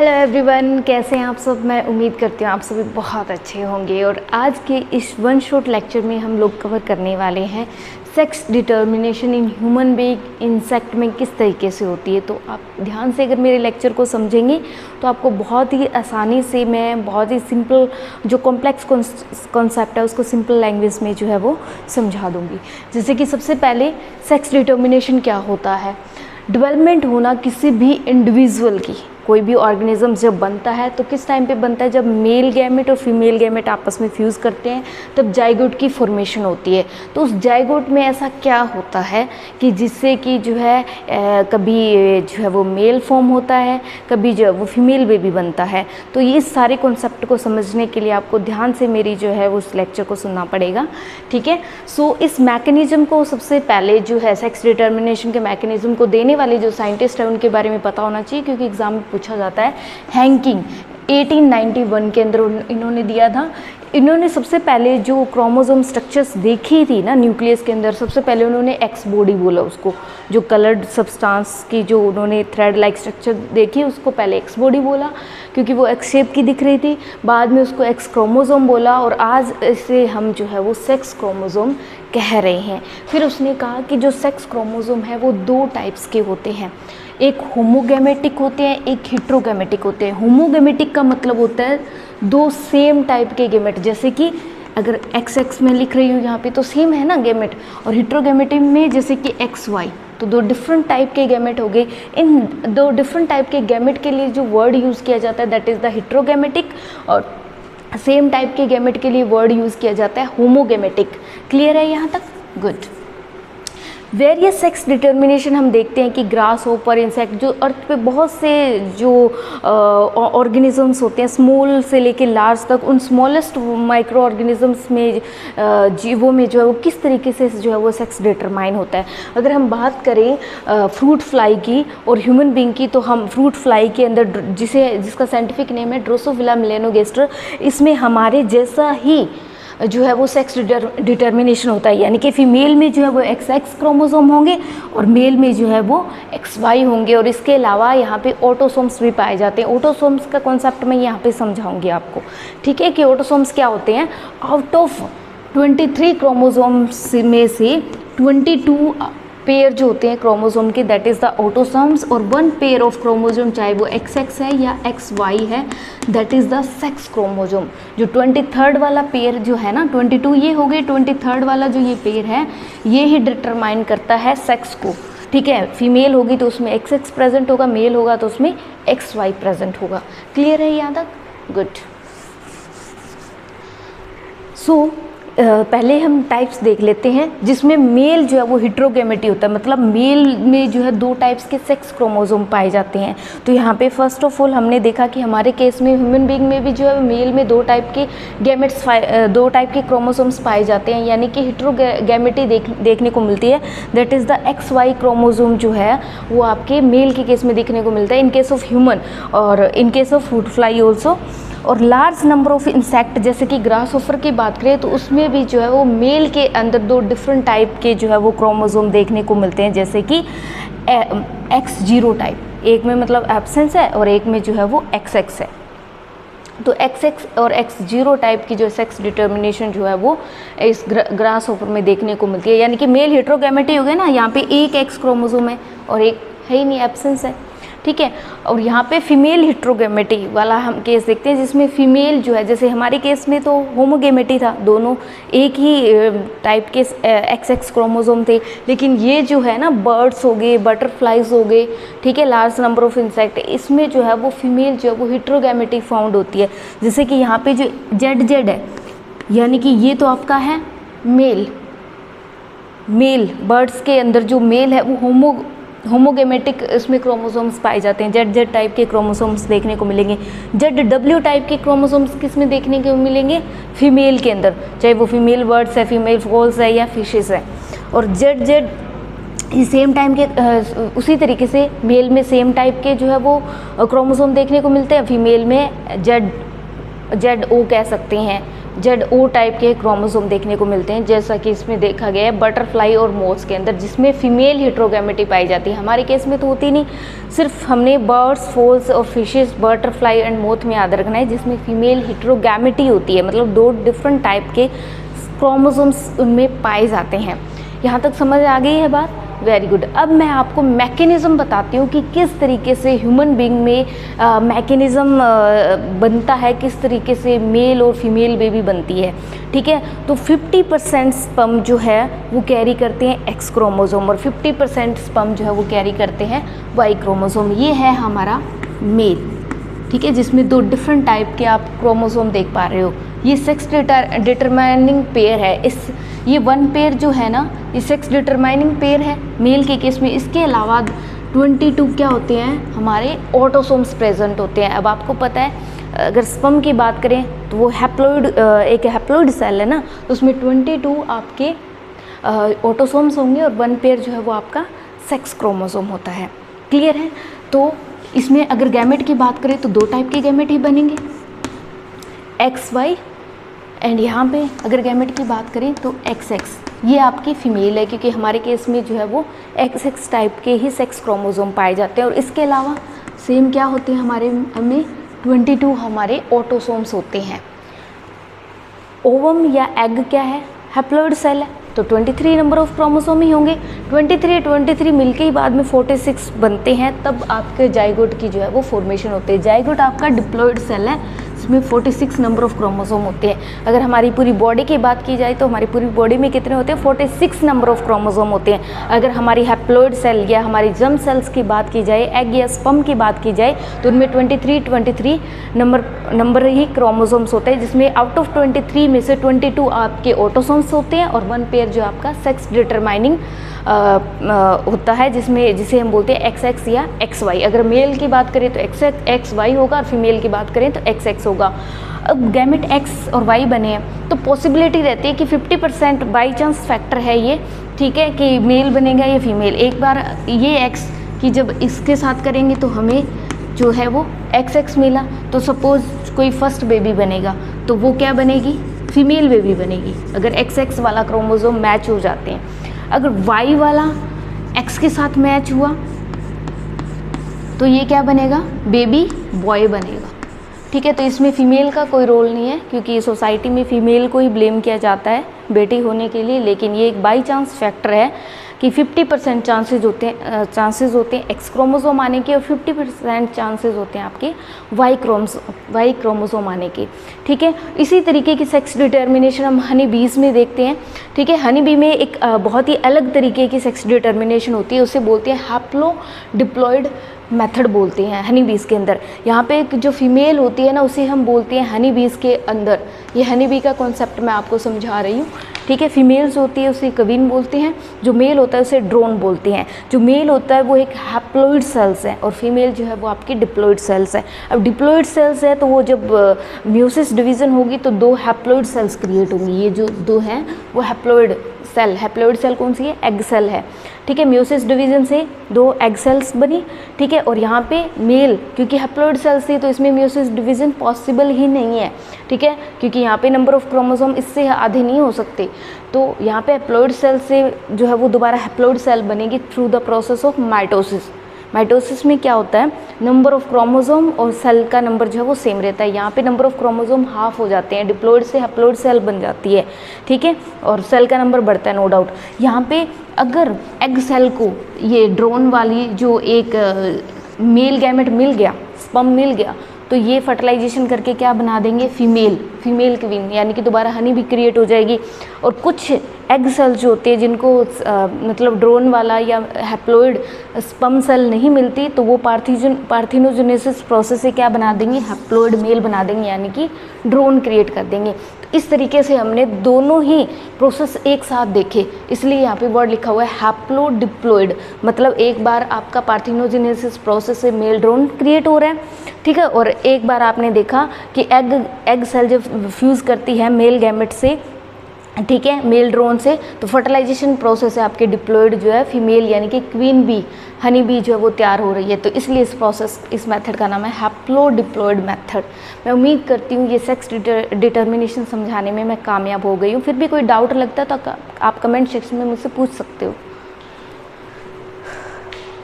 Hello everyone, कैसे हैं आप सब। मैं उम्मीद करती हूँ आप सभी बहुत अच्छे होंगे। और आज के इस वन शॉट लेक्चर में हम लोग कवर करने वाले हैं sex determination in human being insect में किस तरीके से होती है। तो आप ध्यान से अगर मेरे लेक्चर को समझेंगे तो आपको बहुत ही आसानी से मैं बहुत ही सिंपल जो कॉम्प्लेक्स कॉन्सेप्ट है उसको सिंपल लैंग्वेज में जो है वो समझा दूँगी। जैसे कि सबसे पहले सेक्स डिटर्मिनेशन क्या होता है। डेवलपमेंट होना किसी भी इंडिविजुअल की, कोई भी ऑर्गेनिज्म जब बनता है तो किस टाइम पे बनता है, जब मेल गैमेट और फीमेल गैमेट आपस में फ्यूज़ करते हैं तब जाइगोट की फॉर्मेशन होती है। तो उस जाइगोट में ऐसा क्या होता है कि जिससे कि जो है कभी जो है वो मेल फॉर्म होता है, कभी जो है वो फीमेल बेबी बनता है। तो ये सारे कॉन्सेप्ट को समझने के लिए आपको ध्यान से मेरी जो है उस लेक्चर को सुनना पड़ेगा, ठीक है। सो इस मैकेनिज्म को सबसे पहले जो है सेक्स डिटर्मिनेशन के मैकेनिज्म को देने वाले जो साइंटिस्ट हैं उनके बारे में पता होना चाहिए, क्योंकि एग्जाम में पूछा जाता है। हैंकिंग 1891 के अंदर इन्होंने दिया था। इन्होंने सबसे पहले जो क्रोमोसोम स्ट्रक्चर्स देखी थी ना न्यूक्लियस के अंदर, सबसे पहले उन्होंने एक्स बॉडी बोला उसको, जो कलर्ड सब्सटेंस की जो उन्होंने थ्रेड लाइक स्ट्रक्चर देखी उसको पहले एक्स बॉडी बोला, क्योंकि वो एक्स शेप की दिख रही थी। बाद में उसको एक्स क्रोमोसोम बोला और आज इसे हम जो है वो सेक्स क्रोमोसोम कह रहे हैं। फिर उसने कहा कि जो सेक्स क्रोमोसोम है वो दो टाइप्स के होते हैं, एक होमोगैमेटिक होते हैं, एक हेट्रोगैमेटिक होते हैं। होमोगैमेटिक का मतलब होता है दो सेम टाइप के गैमेट, जैसे कि अगर एक्स एक्स में लिख रही हूँ यहाँ पे तो सेम है ना गैमेट, और हेट्रोगैमेटिक में जैसे कि एक्स वाई, तो दो डिफरेंट टाइप के गैमेट हो गए। इन दो डिफरेंट टाइप के गैमेट के लिए जो वर्ड यूज़ किया जाता है दैट इज़ द हेट्रोगैमेटिक, और सेम टाइप के गैमेट के लिए वर्ड यूज़ किया जाता है होमोगैमेटिक। क्लियर है यहाँ तक? गुड। वेरियस सेक्स डिटर्मिनेशन हम देखते हैं कि ग्रास होपर इंसेक्ट, जो अर्थ पे बहुत से जो ऑर्गेनिजम्स होते हैं स्मॉल से लेके लार्ज तक, उन स्मॉलेस्ट माइक्रो ऑर्गेनिजम्स में जीवों में जो है वो किस तरीके से जो है वो सेक्स डिटरमाइन होता है। अगर हम बात करें फ्रूट फ्लाई की और ह्यूमन बीइंग की, तो हम फ्रूट फ्लाई के अंदर जिसका साइंटिफिक नेम है ड्रोसोफिला मेलेनोगेस्टर, इसमें हमारे जैसा ही जो है वो सेक्स डिटर्मिनेशन होता है, यानी कि फीमेल में जो है वो एक्स एक्स क्रोमोसोम होंगे और मेल में जो है वो एक्स वाई होंगे। और इसके अलावा यहाँ पे ऑटोसोम्स भी पाए जाते हैं। ऑटोसोम्स का कॉन्सेप्ट मैं यहाँ पे समझाऊंगी आपको, ठीक है, कि ऑटोसोम्स क्या होते हैं। आउट ऑफ 23 क्रोमोसोम्स में से 22 पेयर जो होते हैं क्रोमोसोम के दैट इज़ द ऑटोसोम्स, और वन पेयर ऑफ क्रोमोसोम चाहे वो एक्स एक्स है या एक्स वाई है that is the sex chromosome. जो 23rd वाला पेयर जो है ना, 22 ये हो गए, 23rd वाला जो ये पेयर है ये ही डिटरमाइन करता है सेक्स को, ठीक है। फीमेल होगी तो उसमें एक्स एक्स प्रेजेंट होगा, मेल होगा तो उसमें एक्स वाई प्रेजेंट होगा। क्लियर है यहाँ तक? गुड। सो पहले हम टाइप्स देख लेते हैं, जिसमें मेल जो है वो हेट्रोगैमेटी होता है, मतलब मेल में जो है दो टाइप्स के सेक्स क्रोमोसोम पाए जाते हैं। तो यहाँ पे फर्स्ट ऑफ ऑल हमने देखा कि हमारे केस में ह्यूमन बीइंग में भी जो है मेल में दो टाइप के गैमेट्स दो टाइप के क्रोमोसोम्स पाए जाते हैं, यानी कि हेट्रोगैमेटी देखने को मिलती है। That is the X Y chromosome जो है वो आपके मेल के केस में देखने को मिलता है इन केस ऑफ ह्यूमन, और in case of fruit fly also. और लार्ज नंबर ऑफ इंसेक्ट जैसे कि ग्रास होपर की बात करें तो उसमें भी जो है वो मेल के अंदर दो डिफरेंट टाइप के जो है वो क्रोमोसोम देखने को मिलते हैं, जैसे कि X0 टाइप, एक में मतलब एब्सेंस है और एक में जो है वो XX है। तो XX और X0 टाइप की जो सेक्स डिटर्मिनेशन जो है वो इस ग्रास होपर में देखने को मिलती है, यानी कि मेल हेट्रोगैमेटी हो गया ना, यहाँ पे एक एक्स क्रोमोसोम है और एक है ही नहीं, एब्सेंस है, ठीक है। और यहाँ पे फीमेल हेट्रोगैमेटी वाला हम केस देखते हैं, जिसमें फीमेल जो है, जैसे हमारे केस में तो होमोगैमेटी था, दोनों एक ही टाइप के एक्स एक्स क्रोमोसोम थे, लेकिन ये जो है ना बर्ड्स हो गए, बटरफ्लाइज हो गए, ठीक है, लार्ज नंबर ऑफ इंसेक्ट, इसमें जो है वो फीमेल जो है वो हेट्रोगैमेटी फाउंड होती है। जैसे कि यहाँ पे जो जेड है, यानी कि ये तो आपका है मेल बर्ड्स के अंदर जो मेल है वो होमोगैमेटिक इसमें क्रोमोसोम्स पाए जाते हैं, जेड टाइप के क्रोमोसोम्स देखने को मिलेंगे। जेड टाइप के क्रोमोसोम्स किस में देखने को मिलेंगे? फीमेल के अंदर, चाहे वो फीमेल बर्ड्स है, फीमेल फॉल्स है या फिशेस है। और जेड सेम टाइम के उसी तरीके से मेल में सेम टाइप के जो है वो क्रोमोसोम देखने को मिलते हैं, फीमेल में जेड ओ कह सकते हैं, ZO टाइप के क्रोमोसोम देखने को मिलते हैं, जैसा कि इसमें देखा गया है बटरफ्लाई और मोथ्स के अंदर, जिसमें फीमेल हेट्रोगैमेटी पाई जाती है। हमारे केस में तो होती नहीं, सिर्फ हमने बर्ड्स, फॉल्स और फिशेस, बटरफ्लाई एंड मोथ में याद रखना है, जिसमें फीमेल हेट्रोगैमेटी होती है, मतलब 2 डिफरेंट टाइप के क्रोमोसोम्स उनमें पाए जाते हैं। यहाँ तक समझ आ गई है बात? Very good. अब मैं आपको मैकेनिज़्म बताती हूँ कि किस तरीके से ह्यूमन बीइंग में मैकेनिज़्म बनता है, किस तरीके से मेल और फीमेल बेबी बनती है। ठीक है, तो 50% स्पर्म जो है वो कैरी करते हैं एक्स क्रोमोसोम और 50% स्पर्म जो है वो कैरी करते हैं वाई क्रोमोसोम। ये है हमारा मेल, ठीक है, जिसमें 2 डिफरेंट टाइप के आप क्रोमोसोम देख पा रहे हो। ये सेक्स डिटरमाइनिंग पेयर है। ये 1 पेयर जो है ना, ये सेक्स डिटरमाइनिंग पेयर है मेल के केस में। इसके अलावा 22 क्या होते हैं, हमारे ऑटोसोम्स प्रेजेंट होते हैं। अब आपको पता है, अगर स्पर्म की बात करें तो वो हैप्लॉइड, एक हैप्लॉइड सेल है ना, तो उसमें 22 आपके ऑटोसोम्स होंगे और 1 पेयर जो है वो आपका सेक्स क्रोमोसोम होता है। क्लियर है? तो इसमें अगर गैमेट की बात करें तो 2 टाइप के गैमेट ही बनेंगे, XY, एंड यहाँ पे अगर गैमेट की बात करें तो XX। ये आपकी फीमेल है, क्योंकि हमारे केस में जो है वो XX टाइप के ही सेक्स क्रोमोसोम पाए जाते हैं। और इसके अलावा सेम क्या होते हैं हमारे में 22 हमारे ऑटोसोम्स होते हैं। ओवम या एग क्या है, हैप्लॉइड सेल है, तो 23 नंबर ऑफ क्रोमोसोम ही होंगे। 23 मिलके ही बाद में 46 बनते हैं, तब आपके जाइगोट की जो है वो फॉर्मेशन होती है। जाइगोट आपका डिप्लॉइड सेल है, इसमें 46 नंबर ऑफ क्रोमोसोम होते हैं। अगर हमारी पूरी बॉडी की बात की जाए तो हमारी पूरी बॉडी में कितने होते हैं, 46 नंबर ऑफ क्रोमोसोम होते हैं। अगर हमारी हैप्लॉइड सेल या हमारी जर्म सेल्स की बात की जाए, एग या स्पर्म की बात की जाए, तो उनमें 23 नंबर ही क्रोमोसोम्स होते हैं, जिसमें आउट ऑफ 23 में से 22 आपके ऑटोसोम्स होते हैं और 1 पेयर जो आपका सेक्स डिटरमाइनिंग होता है, जिसे हम बोलते हैं XX या XY। अगर मेल की बात करें तो XY होगा और फीमेल की बात करें तो XX होगा। अब गैमेट X और Y बने हैं तो पॉसिबिलिटी रहती है कि 50% बाई चांस फैक्टर है ये, ठीक है, कि मेल बनेगा या फीमेल। एक बार ये X की जब इसके साथ करेंगे तो हमें जो है वो XX मिला, तो सपोज कोई फर्स्ट बेबी बनेगा तो वो क्या बनेगी, फीमेल बेबी बनेगी, अगर XX वाला क्रोमोसोम मैच हो जाते हैं। अगर Y वाला X के साथ मैच हुआ तो ये क्या बनेगा, बेबी बॉय बनेगा। ठीक है, तो इसमें फीमेल का कोई रोल नहीं है, क्योंकि सोसाइटी में फीमेल को ही ब्लेम किया जाता है बेटी होने के लिए, लेकिन ये एक बाई चांस फैक्टर है कि 50% चांसेस होते हैं एक्स क्रोमोसोम आने के और 50% चांसेस होते हैं आपके वाई क्रोमोसोम आने के। ठीक है, इसी तरीके की सेक्स डिटर्मिनेशन हम हनी बीज में देखते हैं। ठीक है, हनी बी में एक बहुत ही अलग तरीके की सेक्स डिटर्मिनेशन होती है, उसे बोलते हैं हैप्लो डिप्लॉयड मेथड बोलते हैं हनी बीज के अंदर। यहाँ पे एक जो फीमेल होती है ना, उसे हम बोलते हैं हनी बीज के अंदर। ये हनी बी का कॉन्सेप्ट मैं आपको समझा रही हूँ। ठीक है, फीमेल्स होती है उसे कवीन बोलते हैं, जो मेल होता है उसे ड्रोन बोलते हैं। जो मेल होता है वो एक हैप्लॉइड सेल्स है और फीमेल जो है वो आपकी डिप्लॉइड सेल्स है। अब डिप्लॉइड सेल्स है तो वो जब म्यूसिस डिवीज़न होगी तो 2 हैप्लॉइड सेल्स क्रिएट होंगी। ये जो 2 हैं वो हैप्लॉइड सेल कौन सी है, एग सेल है। ठीक है, म्यूसिस डिवीजन से 2 एग सेल्स बनी। ठीक है, और यहाँ पे मेल क्योंकि हैप्लॉइड सेल्स थी तो इसमें म्यूसिस डिवीजन पॉसिबल ही नहीं है। ठीक है, क्योंकि यहाँ पे नंबर ऑफ क्रोमोसोम इससे आधे नहीं हो सकते, तो यहाँ पे हैप्लॉइड सेल से जो है वो दोबारा हैप्लॉइड सेल बनेगी through the process of mitosis. Mitosis में क्या होता है, नंबर ऑफ क्रोमोसोम और सेल का नंबर जो है वो सेम रहता है। यहाँ पे नंबर ऑफ क्रोमोसोम हाफ हो जाते हैं, डिप्लॉइड से हैप्लॉइड सेल बन जाती है। ठीक है, और सेल का नंबर बढ़ता है, नो डाउट। यहाँ पे अगर एग सेल को ये ड्रोन वाली जो एक मेल गैमेट मिल गया, स्पर्म मिल गया, तो ये फर्टिलाइजेशन करके क्या बना देंगे, फीमेल क्वीन, यानी कि दोबारा हनी भी क्रिएट हो जाएगी। और कुछ एग सेल्स जो होते हैं जिनको मतलब ड्रोन वाला या हैप्लॉइड स्पर्म सेल नहीं मिलती, तो वो पार्थिनोजेनेसिस प्रोसेस से क्या बना देंगे, हैप्लॉइड मेल बना देंगे, यानी कि ड्रोन क्रिएट कर देंगे। तो इस तरीके से हमने दोनों ही प्रोसेस एक साथ देखे, इसलिए यहाँ पे वर्ड लिखा हुआ है हैप्लो डिप्लॉइड, मतलब एक बार आपका पार्थिनोजेनेसिस प्रोसेस से मेल ड्रोन क्रिएट हो रहा है। ठीक है, और एक बार आपने देखा कि एग सेल जब फ्यूज़ करती है मेल गैमेट से ठीक है, मेल ड्रोन से। तो फर्टिलाइजेशन प्रोसेस है आपके डिप्लॉयड जो है फीमेल यानी कि क्वीन बी, हनी बी जो है वो तैयार हो रही है। तो इसलिए इस मेथड का नाम है हैप्लो डिप्लॉयड मेथड। मैं उम्मीद करती हूँ ये सेक्स डिटर्मिनेशन समझाने में मैं कामयाब हो गई हूँ। फिर भी कोई डाउट लगता है तो आप कमेंट सेक्शन में मुझसे पूछ सकते हो।